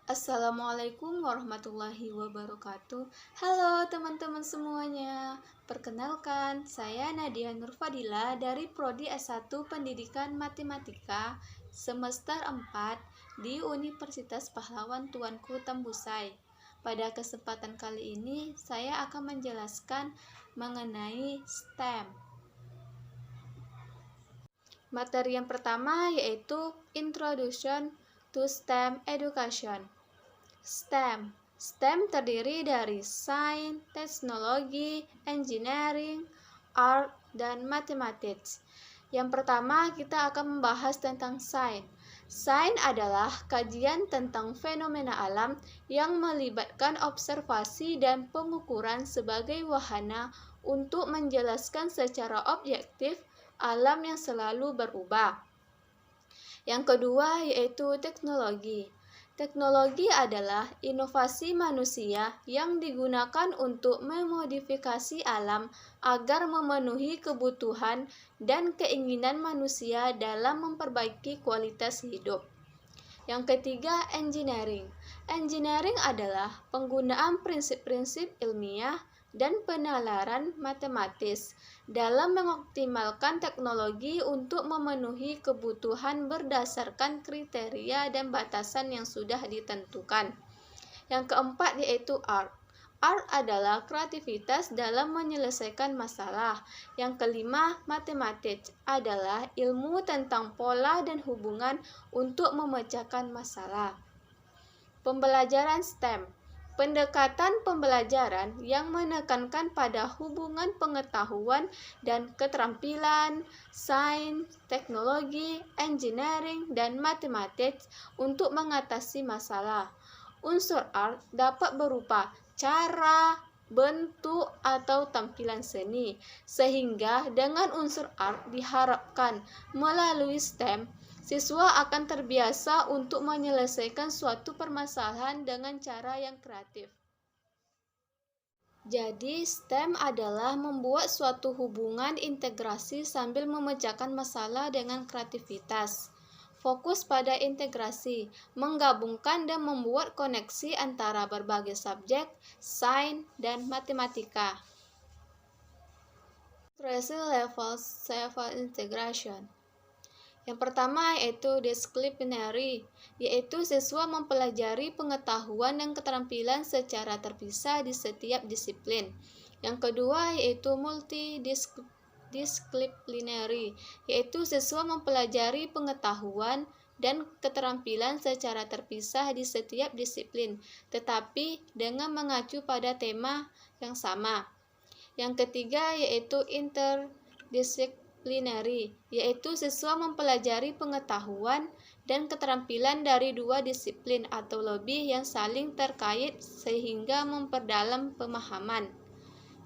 Assalamualaikum warahmatullahi wabarakatuh. Halo teman-teman semuanya. Perkenalkan, saya Nadia Nurfadila dari Prodi S1 Pendidikan Matematika semester 4 di Universitas Pahlawan Tuanku Tembusai. Pada kesempatan kali ini, saya akan menjelaskan mengenai STEM. Materi yang pertama yaitu Introduction to STEM Education. STEM terdiri dari Sains, Teknologi, Engineering, Art, dan Mathematics. Yang pertama, kita akan membahas tentang sains. Sains adalah kajian tentang fenomena alam yang melibatkan observasi dan pengukuran sebagai wahana untuk menjelaskan secara objektif alam yang selalu berubah. Yang kedua yaitu teknologi. Teknologi adalah inovasi manusia yang digunakan untuk memodifikasi alam agar memenuhi kebutuhan dan keinginan manusia dalam memperbaiki kualitas hidup. Yang ketiga, engineering. Engineering adalah penggunaan prinsip-prinsip ilmiah dan penalaran matematis dalam mengoptimalkan teknologi untuk memenuhi kebutuhan berdasarkan kriteria dan batasan yang sudah ditentukan. Yang keempat yaitu art. Art adalah kreativitas dalam menyelesaikan masalah. Yang kelima, matematik adalah ilmu tentang pola dan hubungan untuk memecahkan masalah. Pembelajaran STEM. Pendekatan pembelajaran yang menekankan pada hubungan pengetahuan dan keterampilan, sains, teknologi, engineering, dan matematik untuk mengatasi masalah. Unsur art dapat berupa cara, bentuk, atau tampilan seni, sehingga dengan unsur art diharapkan melalui STEM, siswa akan terbiasa untuk menyelesaikan suatu permasalahan dengan cara yang kreatif. Jadi, STEM adalah membuat suatu hubungan integrasi sambil memecahkan masalah dengan kreativitas. Fokus pada integrasi, menggabungkan dan membuat koneksi antara berbagai subjek, sains, dan matematika. Trace levels self integration. Yang pertama yaitu disciplinary, yaitu siswa mempelajari pengetahuan dan keterampilan secara terpisah di setiap disiplin. Yang kedua yaitu multidisciplinary, yaitu siswa mempelajari pengetahuan dan keterampilan secara terpisah di setiap disiplin, tetapi dengan mengacu pada tema yang sama. Yang ketiga yaitu interdisciplinary, yaitu siswa mempelajari pengetahuan dan keterampilan dari dua disiplin atau lebih yang saling terkait sehingga memperdalam pemahaman.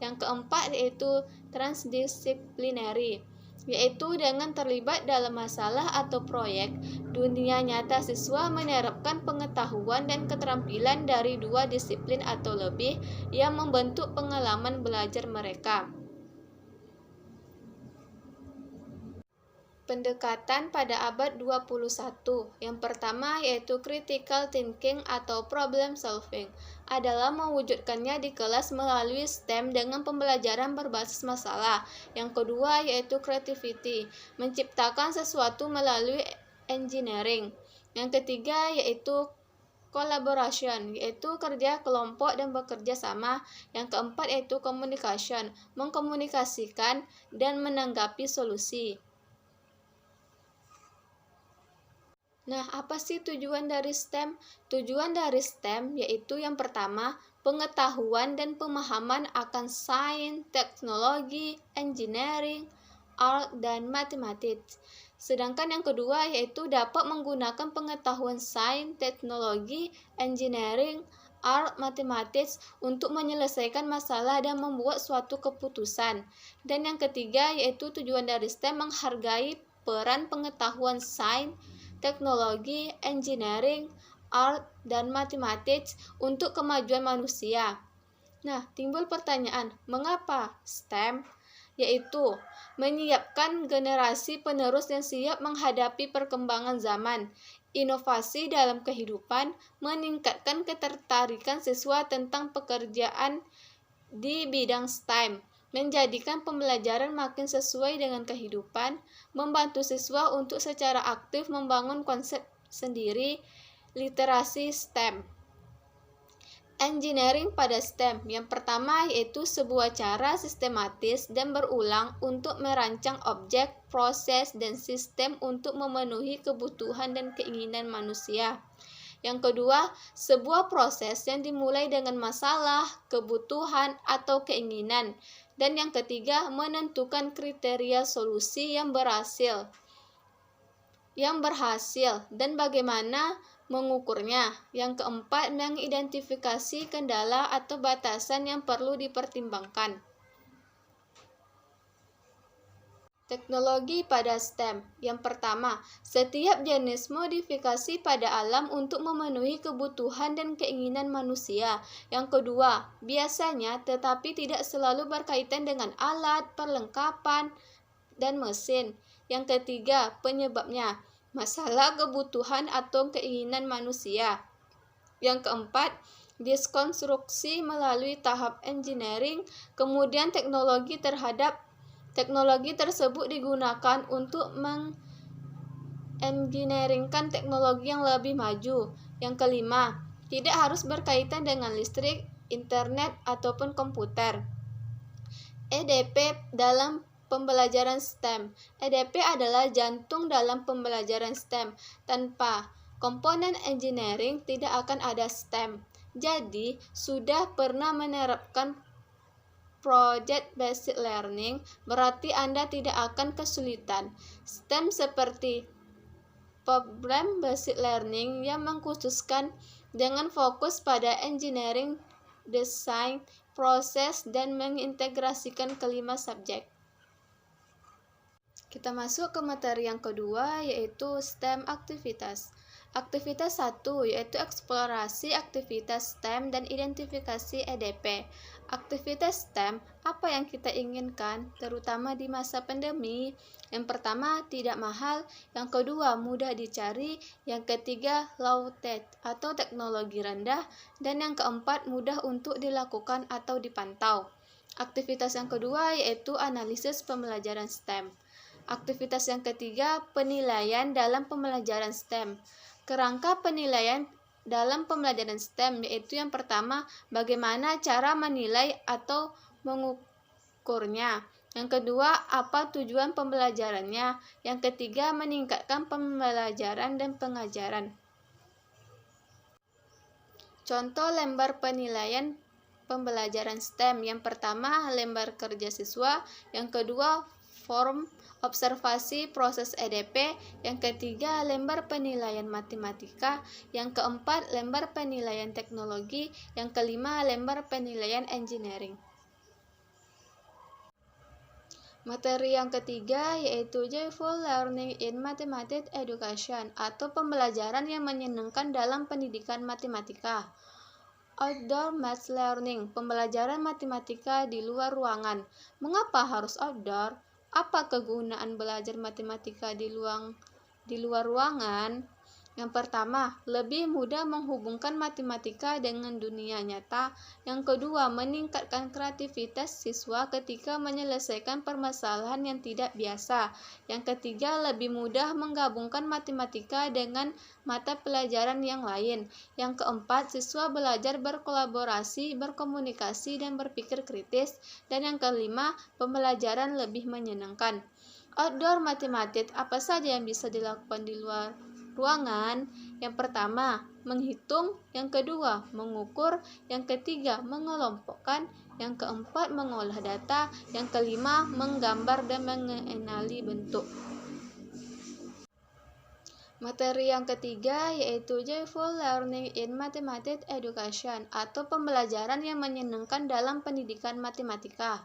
Yang keempat yaitu transdisciplinary, yaitu dengan terlibat dalam masalah atau proyek dunia nyata siswa menerapkan pengetahuan dan keterampilan dari dua disiplin atau lebih yang membentuk pengalaman belajar mereka. Pendekatan pada abad 21. Yang pertama yaitu critical thinking atau problem solving, adalah mewujudkannya di kelas melalui STEM dengan pembelajaran berbasis masalah. Yang kedua yaitu creativity, menciptakan sesuatu melalui engineering. Yang ketiga yaitu collaboration, yaitu kerja kelompok dan bekerja sama. Yang keempat yaitu communication, mengkomunikasikan dan menanggapi solusi. Nah, apa sih tujuan dari STEM? Tujuan dari STEM yaitu yang pertama, pengetahuan dan pemahaman akan sains, teknologi, engineering, art, dan matematik. Sedangkan yang kedua yaitu dapat menggunakan pengetahuan sains, teknologi, engineering, art, matematik untuk menyelesaikan masalah dan membuat suatu keputusan. Dan yang ketiga yaitu tujuan dari STEM menghargai peran pengetahuan sains, teknologi, engineering, art, dan matematik untuk kemajuan manusia. Nah, timbul pertanyaan, mengapa STEM? yaitu menyiapkan generasi penerus yang siap menghadapi perkembangan zaman, inovasi dalam kehidupan, meningkatkan ketertarikan siswa tentang pekerjaan di bidang STEM, menjadikan pembelajaran makin sesuai dengan kehidupan, membantu siswa untuk secara aktif membangun konsep sendiri, literasi STEM. Engineering pada STEM. Yang pertama yaitu sebuah cara sistematis dan berulang untuk merancang objek, proses, dan sistem untuk memenuhi kebutuhan dan keinginan manusia. Yang kedua, sebuah proses yang dimulai dengan masalah, kebutuhan, atau keinginan. Dan yang ketiga, menentukan kriteria solusi yang berhasil dan bagaimana mengukurnya. Yang keempat, mengidentifikasi kendala atau batasan yang perlu dipertimbangkan. Teknologi pada STEM. Yang pertama, setiap jenis modifikasi pada alam untuk memenuhi kebutuhan dan keinginan manusia. Yang kedua, biasanya tetapi tidak selalu berkaitan dengan alat, perlengkapan, dan mesin. Yang ketiga, penyebabnya masalah kebutuhan atau keinginan manusia. Yang keempat, diskonstruksi melalui tahap engineering, kemudian teknologi tersebut digunakan untuk mengengineeringkan teknologi yang lebih maju. Yang kelima, tidak harus berkaitan dengan listrik, internet, ataupun komputer. EDP dalam pembelajaran STEM. EDP adalah jantung dalam pembelajaran STEM. Tanpa komponen engineering tidak akan ada STEM. Jadi, sudah pernah menerapkan Project Based Learning, berarti Anda tidak akan kesulitan. STEM seperti Problem Based Learning yang mengkhususkan dengan fokus pada engineering, desain, proses, dan mengintegrasikan kelima subjek. Kita masuk ke materi yang kedua, yaitu STEM aktivitas. Aktivitas 1 yaitu eksplorasi aktivitas STEM dan identifikasi EDP. Aktivitas STEM, apa yang kita inginkan, terutama di masa pandemi? Yang pertama, tidak mahal. Yang kedua, mudah dicari. Yang ketiga, low tech atau teknologi rendah. Dan yang keempat, mudah untuk dilakukan atau dipantau. Aktivitas yang kedua yaitu analisis pembelajaran STEM. Aktivitas yang ketiga, penilaian dalam pembelajaran STEM. Kerangka penilaian dalam pembelajaran STEM yaitu yang pertama, bagaimana cara menilai atau mengukurnya. Yang kedua, apa tujuan pembelajarannya. Yang ketiga, meningkatkan pembelajaran dan pengajaran. Contoh lembar penilaian pembelajaran STEM. Yang pertama, lembar kerja siswa. Yang kedua, form observasi proses EDP. Yang ketiga, lembar penilaian matematika. Yang keempat, lembar penilaian teknologi. Yang kelima, lembar penilaian engineering. Materi yang ketiga yaitu Joyful Learning in Mathematics Education atau pembelajaran yang menyenangkan dalam pendidikan matematika. Outdoor Math Learning, pembelajaran matematika di luar ruangan. Mengapa harus outdoor? Apa kegunaan belajar matematika di luar ruangan? Yang pertama, lebih mudah menghubungkan matematika dengan dunia nyata. Yang kedua, meningkatkan kreativitas siswa ketika menyelesaikan permasalahan yang tidak biasa. Yang ketiga, lebih mudah menggabungkan matematika dengan mata pelajaran yang lain. Yang keempat, siswa belajar berkolaborasi, berkomunikasi, dan berpikir kritis. Dan yang kelima, pembelajaran lebih menyenangkan. Outdoor Mathematics, apa saja yang bisa dilakukan di luar ruangan? Yang pertama, menghitung. Yang kedua, mengukur. Yang ketiga, mengelompokkan. Yang keempat, mengolah data. Yang kelima, menggambar dan mengenali bentuk. Materi yang ketiga yaitu Joyful Learning in Mathematics Education atau pembelajaran yang menyenangkan dalam pendidikan matematika.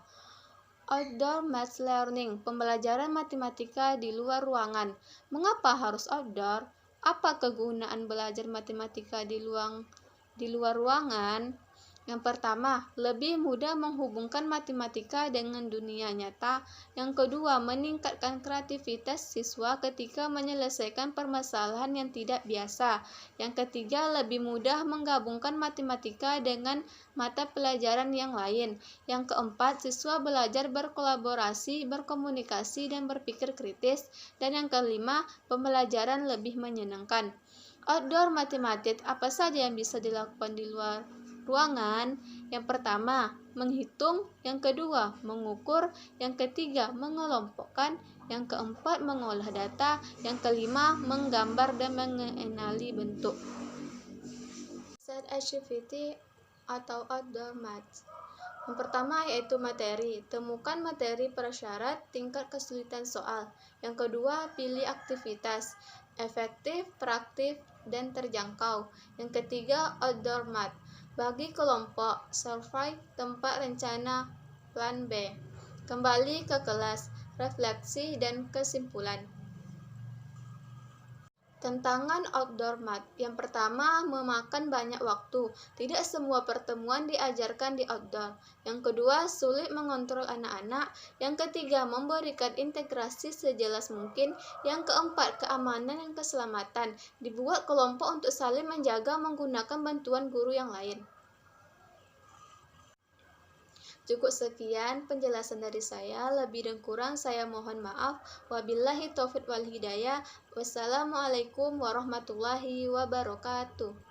Outdoor Math Learning, pembelajaran matematika di luar ruangan. Mengapa harus outdoor? Apa kegunaan belajar matematika di luar ruangan? Yang pertama, lebih mudah menghubungkan matematika dengan dunia nyata. Yang kedua, meningkatkan kreativitas siswa ketika menyelesaikan permasalahan yang tidak biasa. Yang ketiga, lebih mudah menggabungkan matematika dengan mata pelajaran yang lain. Yang keempat, siswa belajar berkolaborasi, berkomunikasi, dan berpikir kritis. Dan yang kelima, pembelajaran lebih menyenangkan. Outdoor matematik, apa saja yang bisa dilakukan di luar ruangan? Yang pertama, menghitung. Yang kedua, mengukur. Yang ketiga, mengelompokkan. Yang keempat, mengolah data. Yang kelima, menggambar dan mengenali bentuk. Set activity atau outdoor math. Yang pertama yaitu materi. Temukan materi prasyarat tingkat kesulitan soal. Yang kedua, pilih aktivitas efektif, praktif, dan terjangkau. Yang ketiga, outdoor math. Bagi kelompok, survei, tempat rencana, plan B. Kembali ke kelas, refleksi dan kesimpulan. Tantangan outdoor math. Yang pertama, memakan banyak waktu. Tidak semua pertemuan diajarkan di outdoor. Yang kedua, sulit mengontrol anak-anak. Yang ketiga, memberikan integrasi sejelas mungkin. Yang keempat, keamanan dan keselamatan. Dibuat kelompok untuk saling menjaga menggunakan bantuan guru yang lain. Cukup sekian penjelasan dari saya, lebih dan kurang saya mohon maaf. Wabillahi taufiq wal hidayah. Wassalamualaikum warahmatullahi wabarakatuh.